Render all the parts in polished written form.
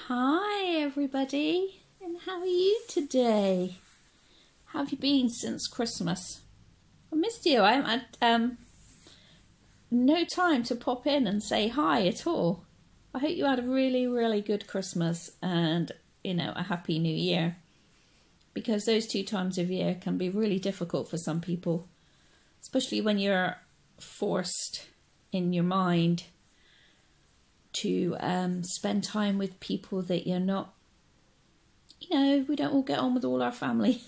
Hi everybody, and how are you today? How have you been since Christmas? I missed you. I haven't had no time to pop in and say hi at all. I hope you had a really good Christmas and, a happy new year. Because those two times of year can be really difficult for some people, especially when you're forced in your mind to spend time with people that you're not, we don't all get on with all our family.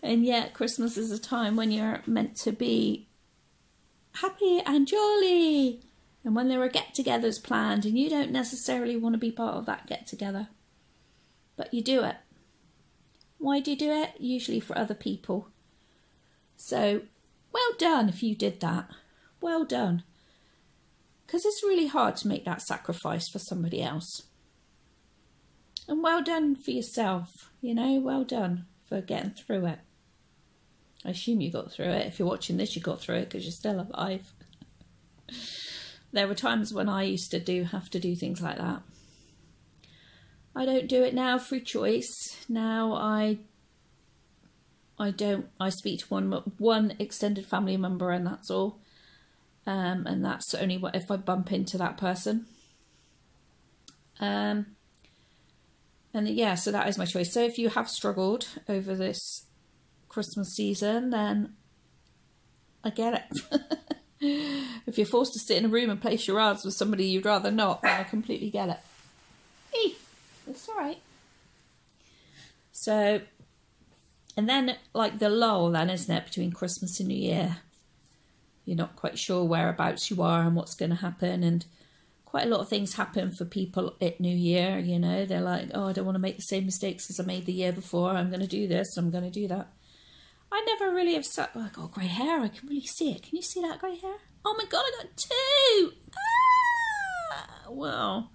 And yet Christmas is a time when you're meant to be happy and jolly. And when there are get-togethers planned and you don't necessarily want to be part of that get-together, but you do it. Why do you do it? Usually for other people. So, well done if you did that. Well done. Because it's really hard to make that sacrifice for somebody else. And well done for yourself, well done for getting through it. I assume you got through it. If you're watching this, you got through it because you're still alive. There were times when I used to have to do things like that. I don't do it now through choice. Now I speak to one extended family member and that's all. And that's only if I bump into that person. So that is my choice. So if you have struggled over this Christmas season, then I get it. If you're forced to sit in a room and play charades with somebody you'd rather not, then I completely get it. Hey, it's all right. So, and then like the lull then, isn't it, between Christmas and New Year? You're not quite sure whereabouts you are and what's going to happen. And quite a lot of things happen for people at New Year, They're like, oh, I don't want to make the same mistakes as I made the year before. I'm going to do this, I'm going to do that. I never really have sat... Oh, I got grey hair. I can really see it. Can you see that grey hair? Oh, my God, I got two. Well,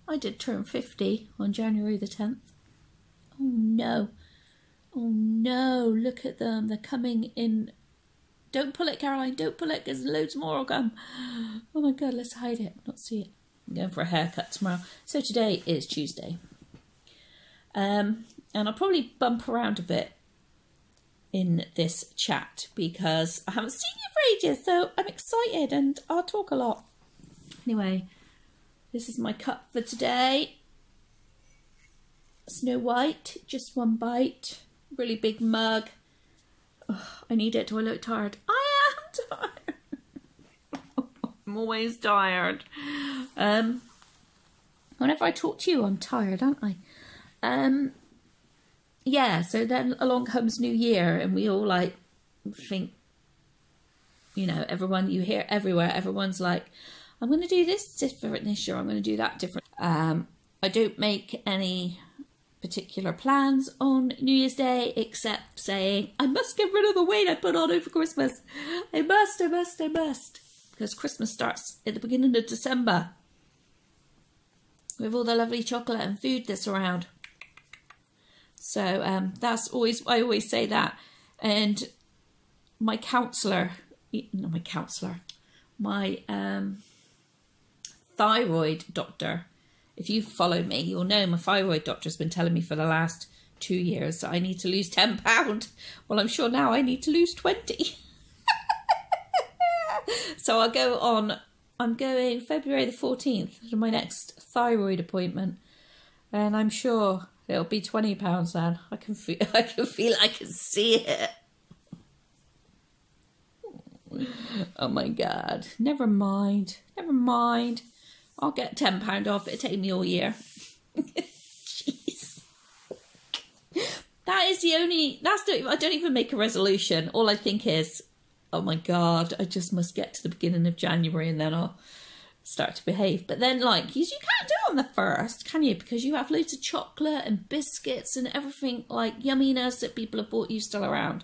I did turn 50 on January the 10th. Oh, no. Oh, no. Look at them. They're coming in... Don't pull it, Caroline. Don't pull it because loads more will come. Oh, my God. Let's hide it. Not see it. I'm going for a haircut tomorrow. So today is Tuesday. And I'll probably bump around a bit in this chat because I haven't seen you for ages. So I'm excited and I'll talk a lot. Anyway, this is my cup for today. Snow White. Just one bite. Really big mug. Oh, I need it. Do I look tired? I am tired. I'm always tired. Whenever I talk to you, I'm tired, aren't I? So then along comes New Year and we all think, everyone you hear everywhere, everyone's like, I'm going to do this different this year. I'm going to do that different. I don't make any particular plans on New Year's Day except saying I must get rid of the weight I put on over Christmas. I must. Because Christmas starts at the beginning of December with all the lovely chocolate and food that's around. So I always say that. And my thyroid doctor, if you follow me, you'll know my thyroid doctor's been telling me for the last 2 years that I need to lose 10 pounds. Well, I'm sure now I need to lose 20. So I'm going February the 14th to my next thyroid appointment. And I'm sure it'll be 20 pounds then. I can feel, I can see it. Oh my God. Never mind. I'll get £10 off. It'll take me all year. Jeez. I don't even make a resolution. All I think is, oh my God, I just must get to the beginning of January and then I'll start to behave. But then you can't do it on the 1st, can you? Because you have loads of chocolate and biscuits and everything yumminess that people have bought you still around.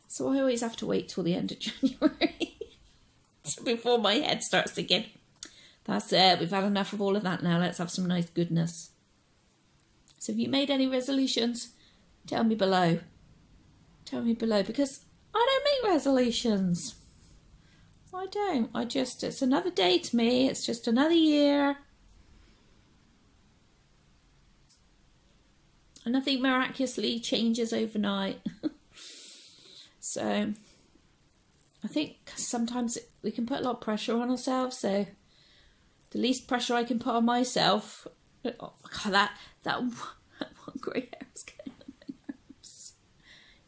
So I always have to wait till the end of January before my head starts thinking, that's it, we've had enough of all of that now, let's have some nice goodness. So have you made any resolutions? Tell me below. Because I don't make resolutions. I don't. It's another day to me. It's just another year. nothing miraculously changes overnight. So I think sometimes we can put a lot of pressure on ourselves. So the least pressure I can put on myself, oh God, that one grey hair is getting on my nerves.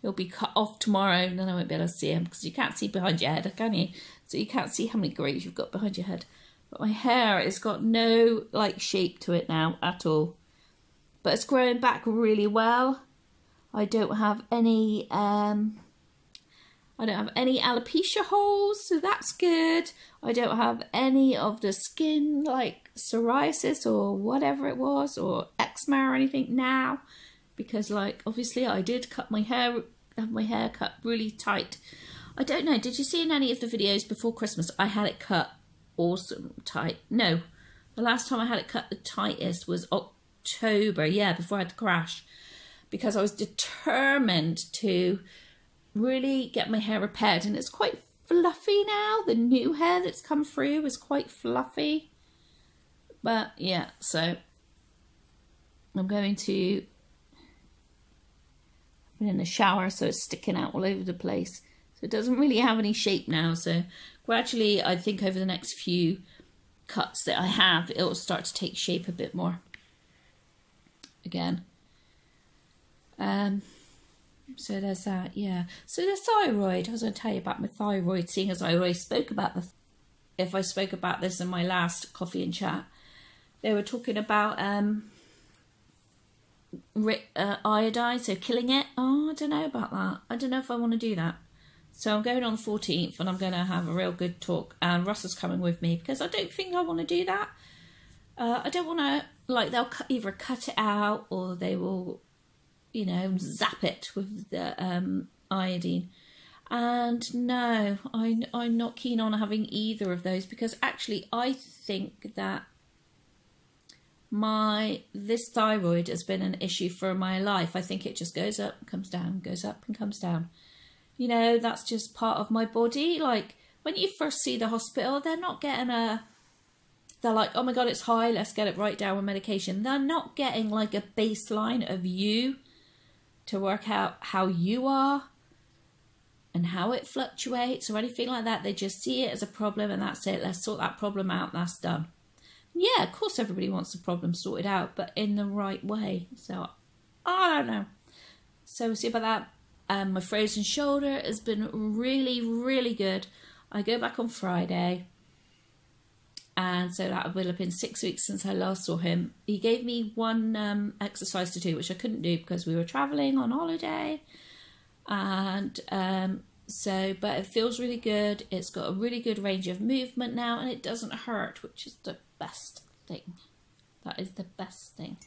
He'll be cut off tomorrow, and then I won't be able to see him because you can't see behind your head, can you? So you can't see how many greys you've got behind your head. But my hair has got no like shape to it now at all. But it's growing back really well. I don't have any alopecia holes, so that's good. I don't have any of the skin like psoriasis or whatever it was, or eczema or anything now, because like obviously I did have my hair cut really tight. I don't know, did you see in any of the videos before Christmas I had it cut awesome tight? No, the last time I had it cut the tightest was October, yeah, before I had to crash, because I was determined to really get my hair repaired, and it's quite fluffy now. The new hair that's come through is quite fluffy. But yeah, so I'm going to put it in the shower so it's sticking out all over the place. So it doesn't really have any shape now. So gradually, I think over the next few cuts that I have, it will start to take shape a bit more again. So there's that, yeah. So the thyroid, I was going to tell you about my thyroid, seeing as I already spoke about if I spoke about this in my last coffee and chat. They were talking about iodine, so killing it. Oh, I don't know about that. I don't know if I want to do that. So I'm going on the 14th, and I'm going to have a real good talk, and Russ is coming with me, because I don't think I want to do that. I don't want to, like, they'll either cut it out, or they will, you know, zap it with the iodine. And no, I'm not keen on having either of those, because actually I think that this thyroid has been an issue for my life. I think it just goes up and comes down, goes up and comes down. You know, that's just part of my body. Like, when you first see the hospital, they're not getting they're like, oh my God, it's high, let's get it right down with medication. They're not getting like a baseline of you to work out how you are and how it fluctuates or anything like that. They just see it as a problem, and that's it. Let's sort that problem out, that's done. Yeah, of course everybody wants the problem sorted out, but in the right way. So, I don't know. So we'll see about that. My frozen shoulder has been really, really good. I go back on Friday, and so that will have been 6 weeks since I last saw him. He gave me one exercise to do, which I couldn't do because we were travelling on holiday. And but it feels really good. It's got a really good range of movement now, and it doesn't hurt, which is the best thing. That is the best thing.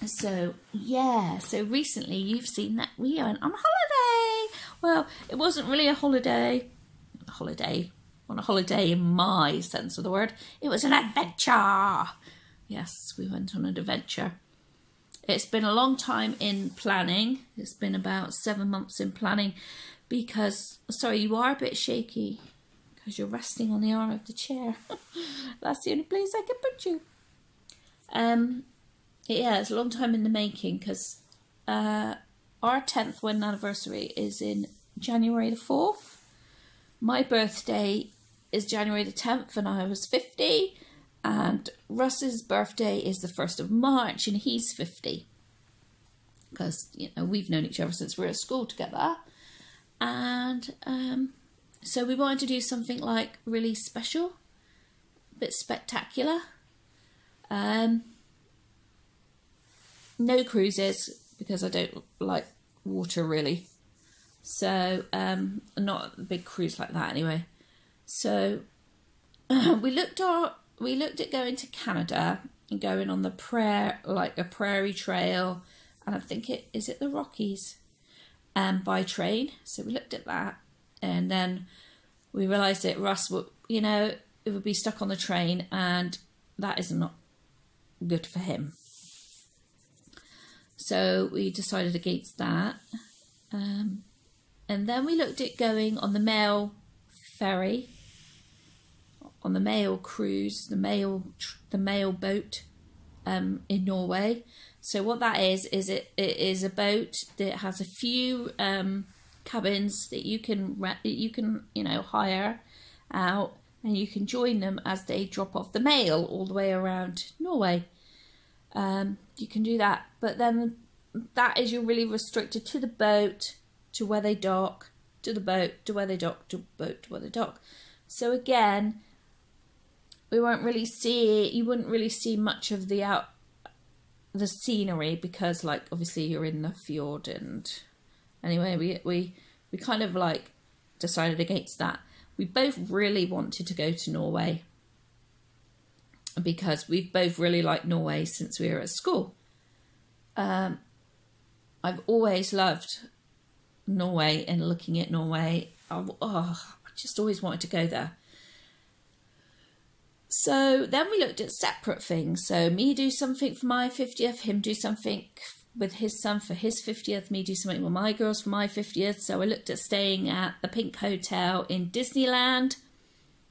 So, yeah, so recently you've seen that we went on holiday. Well, it wasn't really a holiday in my sense of the word. It was an adventure. Yes, we went on an adventure. It's been a long time in planning. It's been about 7 months in planning because, sorry, you are a bit shaky because you're resting on the arm of the chair. That's the only place I can put you. Yeah, it's a long time in the making because our 10th wedding anniversary is in January the 4th. My birthday is January the 10th and I was 50. And Russ's birthday is the 1st of March and he's 50. Because, you know, we've known each other since we were at school together. And so we wanted to do something like really special, a bit spectacular. No cruises, because I don't like water really. So, not a big cruise like that anyway. So, we looked at going to Canada and going on the a prairie trail, and I think is it the Rockies, by train. So we looked at that, and then we realised that Russ would, you know, it would be stuck on the train, and that is not good for him. So we decided against that. And then we looked at going on the Mail ferry, on the Mail cruise, the Mail boat in Norway. So what that is it is a boat that has a few cabins that you can hire out, and you can join them as they drop off the mail all the way around Norway. You can do that, but then that is, you're really restricted to the boat, to where they dock, to the boat, to where they dock, to boat, to where they dock. So again, you wouldn't really see much of the scenery, because like obviously you're in the fjord. And anyway, we kind of like decided against that. We both really wanted to go to Norway, because we've both really liked Norway since we were at school. I've always loved Norway, and looking at Norway, I just always wanted to go there. So then we looked at separate things. So me do something for my 50th, him do something with his son for his 50th, me do something with my girls for my 50th. So I looked at staying at the Pink Hotel in Disneyland.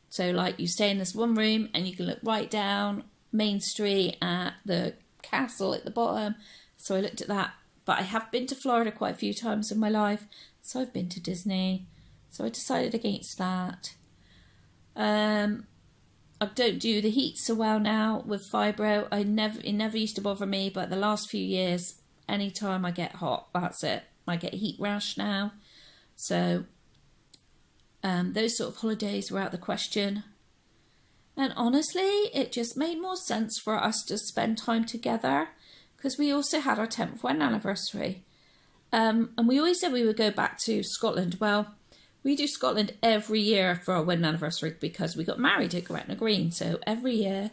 So like you stay in this one room and you can look right down Main Street at the castle at the bottom. So I looked at that. But I have been to Florida quite a few times in my life. So I've been to Disney. So I decided against that. I don't do the heat so well now with fibro. It never used to bother me, but the last few years, anytime I get hot, that's it. I get heat rash now. So those sort of holidays were out of the question. And honestly, it just made more sense for us to spend time together, because we also had our 10th wedding anniversary. And we always said we would go back to Scotland. Well, we do Scotland every year for our wedding anniversary, because we got married at Gretna Green. So every year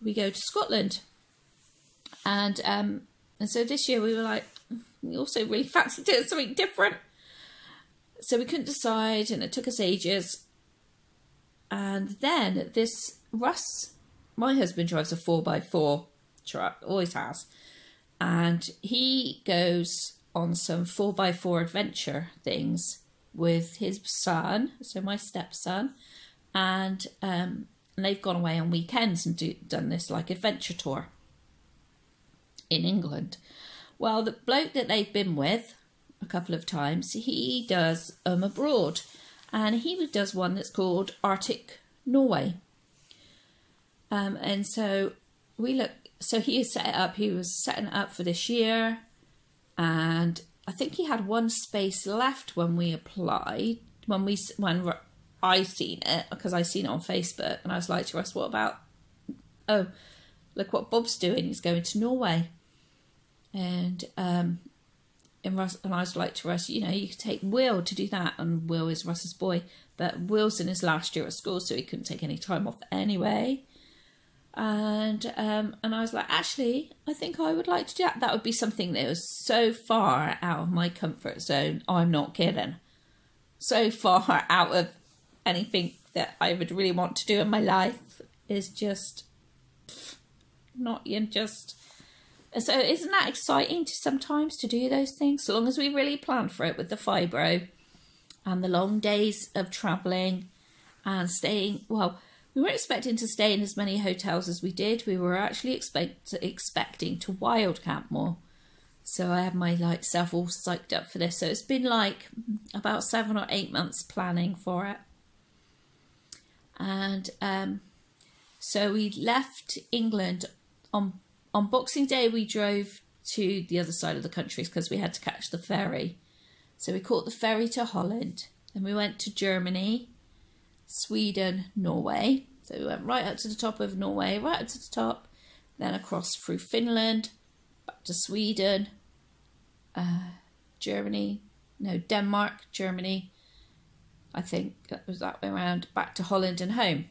we go to Scotland. And so this year we were like, we also really fancied doing something different. So we couldn't decide, and it took us ages. And then Russ, my husband, drives a 4x4 truck, always has. And he goes on some 4x4 adventure things with his son, so my stepson, and they've gone away on weekends and done this like adventure tour in England. Well, the bloke that they've been with a couple of times, he does abroad, and he does one that's called Arctic Norway. And so he was setting it up for this year, and I think he had one space left when we applied, when I seen it, because I seen it on Facebook, and I was like to Russ, what about, look what Bob's doing, he's going to Norway. And I was like to Russ, you could take Will to do that, and Will is Russ's boy, but Will's in his last year at school, so he couldn't take any time off anyway. And I was like, actually, I think I would like to do that. That would be something that was so far out of my comfort zone. I'm not kidding. So far out of anything that I would really want to do in my life is just not just. So isn't that exciting sometimes to do those things? So long as we really plan for it with the fibro and the long days of travelling and staying, well, we weren't expecting to stay in as many hotels as we did. We were actually expecting to wild camp more. So I had my self all psyched up for this. So it's been like about 7 or 8 months planning for it. And so we left England on Boxing Day. We drove to the other side of the country because we had to catch the ferry. So we caught the ferry to Holland, and we went to Germany, Sweden, Norway. So we went right up to the top of Norway, right up to the top, then across through Finland, back to Sweden, Denmark, Germany. I think that was that way around, back to Holland and home.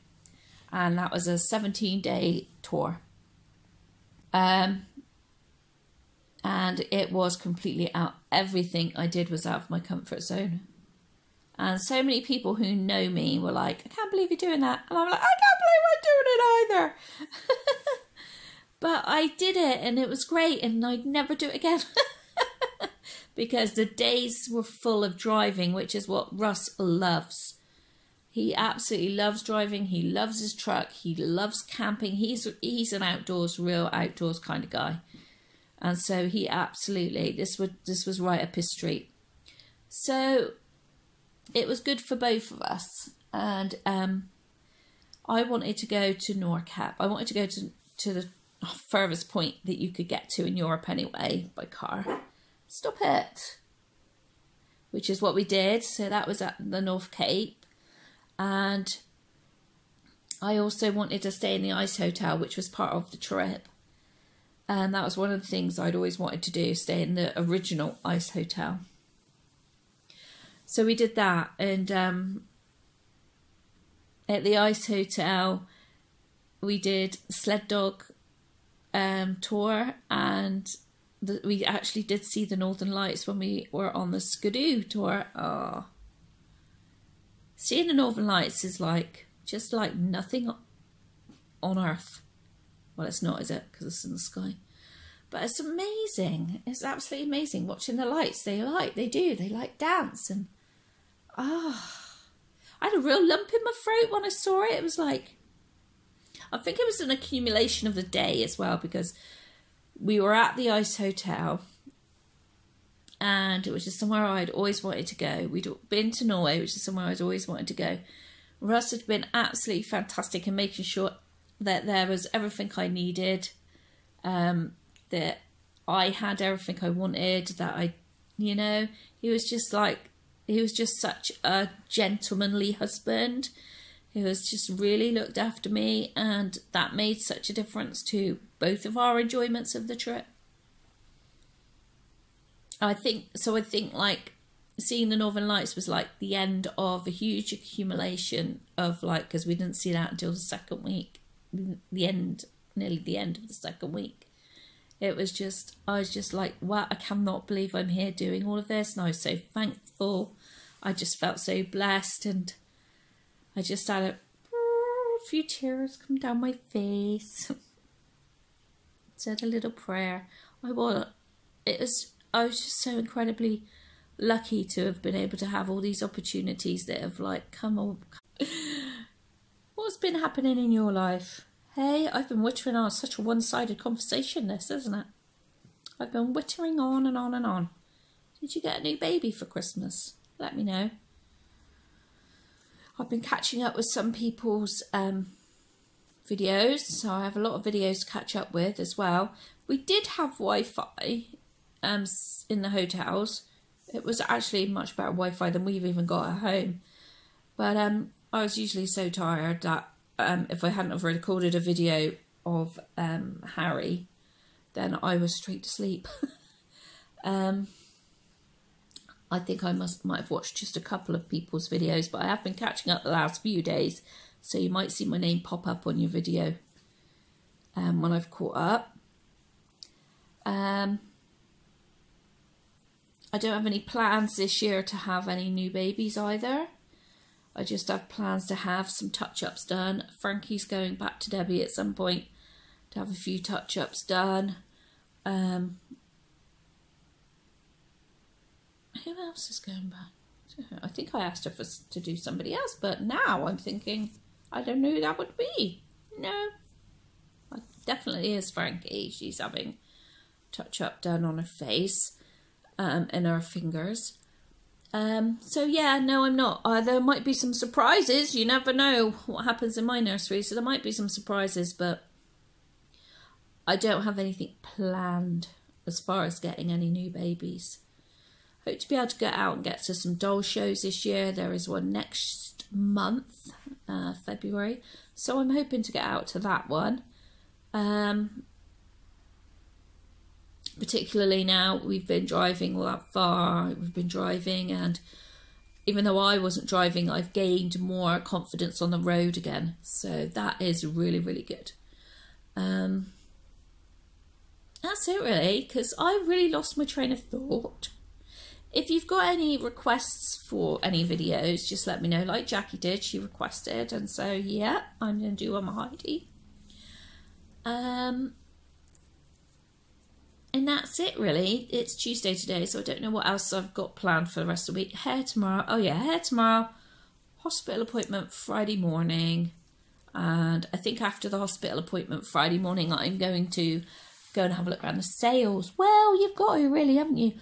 And that was a 17-day tour. And it was completely out. Everything I did was out of my comfort zone. And so many people who know me were like, I can't believe you're doing that. And I'm like, I can't believe I'm doing it either. But I did it, and it was great, and I'd never do it again. Because the days were full of driving, which is what Russ loves. He absolutely loves driving. He loves his truck. He loves camping. He's an real outdoors kind of guy. And so he absolutely, this was right up his street. So it was good for both of us. And I wanted to go to Norcap. I wanted to go to the furthest point that you could get to in Europe anyway by car. Stop it. Which is what we did. So that was at the North Cape. And I also wanted to stay in the ice hotel, which was part of the trip. And that was one of the things I'd always wanted to do, stay in the original ice hotel. So we did that. And at the ice hotel, we did sled dog tour, and we actually did see the Northern Lights when we were on the Skidoo tour. Oh. Seeing the Northern Lights is like, just like nothing on earth. Well, it's not, is it? Because it's in the sky. But it's amazing. It's absolutely amazing watching the lights. They like dance. And I had a real lump in my throat when I saw it. It was like, I think it was an accumulation of the day as well, because we were at the ice hotel and it was just somewhere I'd always wanted to go. We'd been to Norway, which is somewhere I'd always wanted to go. Russ had been absolutely fantastic in making sure that there was everything I needed, that I had everything I wanted, that he was just such a gentlemanly husband. He was just really looked after me, and that made such a difference to both of our enjoyments of the trip. I think like seeing the Northern Lights was like the end of a huge accumulation of, like, because we didn't see that until the second week, nearly the end of the second week. I was just like, wow, I cannot believe I'm here doing all of this. And I was so thankful. I just felt so blessed, and I just had a few tears come down my face. Said a little prayer. I was just so incredibly lucky to have been able to have all these opportunities that have like come on. What's been happening in your life? Hey, I've been wittering on. Such a one-sided conversation, this, isn't it? I've been wittering on and on and on. Did you get a new baby for Christmas? Let me know. I've been catching up with some people's videos, so I have a lot of videos to catch up with as well. We did have Wi-Fi in the hotels. It was actually much better Wi-Fi than we've even got at home. But I was usually so tired that if I hadn't have recorded a video of Harry, then I was straight to sleep. I think I might have watched just a couple of people's videos, but I have been catching up the last few days, so you might see my name pop up on your video when I've caught up. I don't have any plans this year to have any new babies either. I just have plans to have some touch-ups done. Frankie's going back to Debbie at some point to have a few touch-ups done. Who else is going back? I think I asked her to do somebody else, but now I'm thinking, I don't know who that would be. No. It definitely is Frankie. She's having touch-up done on her face and her fingers. So yeah, no, I'm not. There might be some surprises. You never know what happens in my nursery, so there might be some surprises, but I don't have anything planned as far as getting any new babies. Hope to be able to get out and get to some doll shows this year. There is one next month, February, so I'm hoping to get out to that one. Particularly now we've been driving all that far. We've been driving, and even though I wasn't driving, I've gained more confidence on the road again. So that is really, really good. That's it really, because I really lost my train of thought. If you've got any requests for any videos, just let me know. Like Jackie did, she requested, and so yeah, I'm going to do on my Heidi. And that's it really. It's Tuesday today, so I don't know what else I've got planned for the rest of the week. Hair tomorrow. Oh yeah, hair tomorrow. Hospital appointment Friday morning. And I think after the hospital appointment Friday morning, I'm going to go and have a look around the sales. Well, you've got to really, haven't you?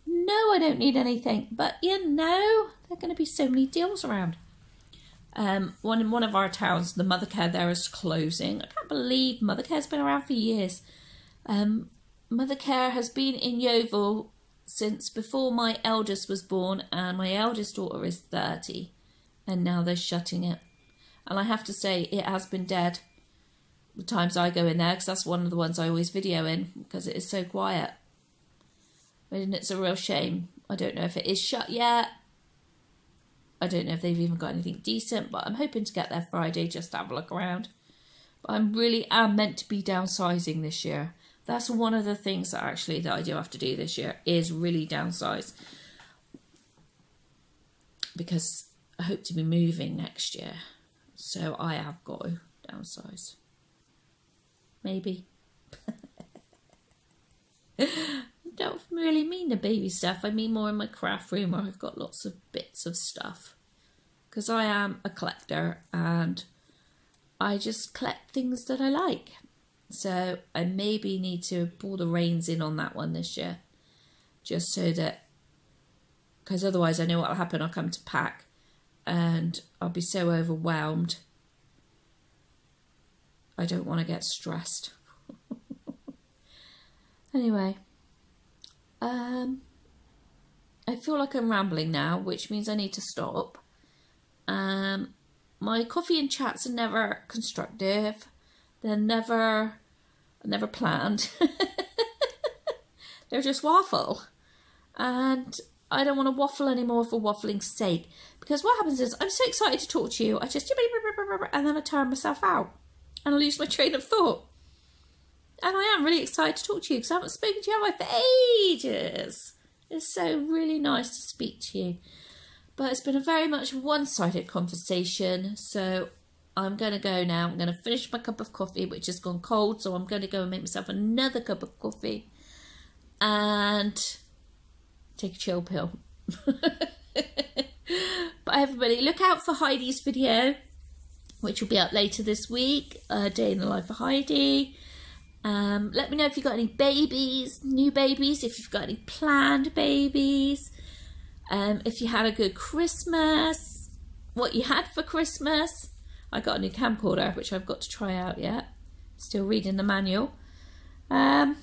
No, I don't need anything. But you know, there are going to be so many deals around. One of our towns, the Mothercare there is closing. I can't believe Mothercare's been around for years. Mothercare has been in Yeovil since before my eldest was born, and my eldest daughter is 30, and now they're shutting it. And I have to say, it has been dead the times I go in there, because that's one of the ones I always video in, because it is so quiet. And it's a real shame. I don't know if it is shut yet. I don't know if they've even got anything decent, but I'm hoping to get there Friday just to have a look around. But I really am meant to be downsizing this year. That's one of the things that I do have to do this year, is really downsize. Because I hope to be moving next year. So I have got to downsize. Maybe. I don't really mean the baby stuff. I mean more in my craft room where I've got lots of bits of stuff. Because I am a collector and I just collect things that I like. So I maybe need to pull the reins in on that one this year. Just so that, because otherwise I know what will happen. I'll come to pack and I'll be so overwhelmed. I don't want to get stressed. Anyway. I feel like I'm rambling now, which means I need to stop. My coffee and chats are never constructive. They're never planned. They're just waffle. And I don't want to waffle anymore for waffling's sake. Because what happens is, I'm so excited to talk to you, I just, and then I turn myself out. And I lose my train of thought. And I am really excited to talk to you because I haven't spoken to you for ages. It's so really nice to speak to you. But it's been a very much one-sided conversation. So I'm going to go now. I'm going to finish my cup of coffee, which has gone cold. So I'm going to go and make myself another cup of coffee. And take a chill pill. But everybody, look out for Heidi's video, which will be up later this week. A day in the life of Heidi. Let me know if you've got any babies, new babies, if you've got any planned babies, if you had a good Christmas, what you had for Christmas. I got a new camcorder, which I've got to try out yet. Still reading the manual. Anyway,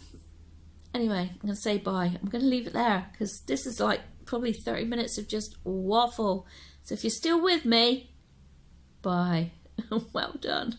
I'm going to say bye. I'm going to leave it there because this is like probably 30 minutes of just waffle. So if you're still with me, bye. Well done.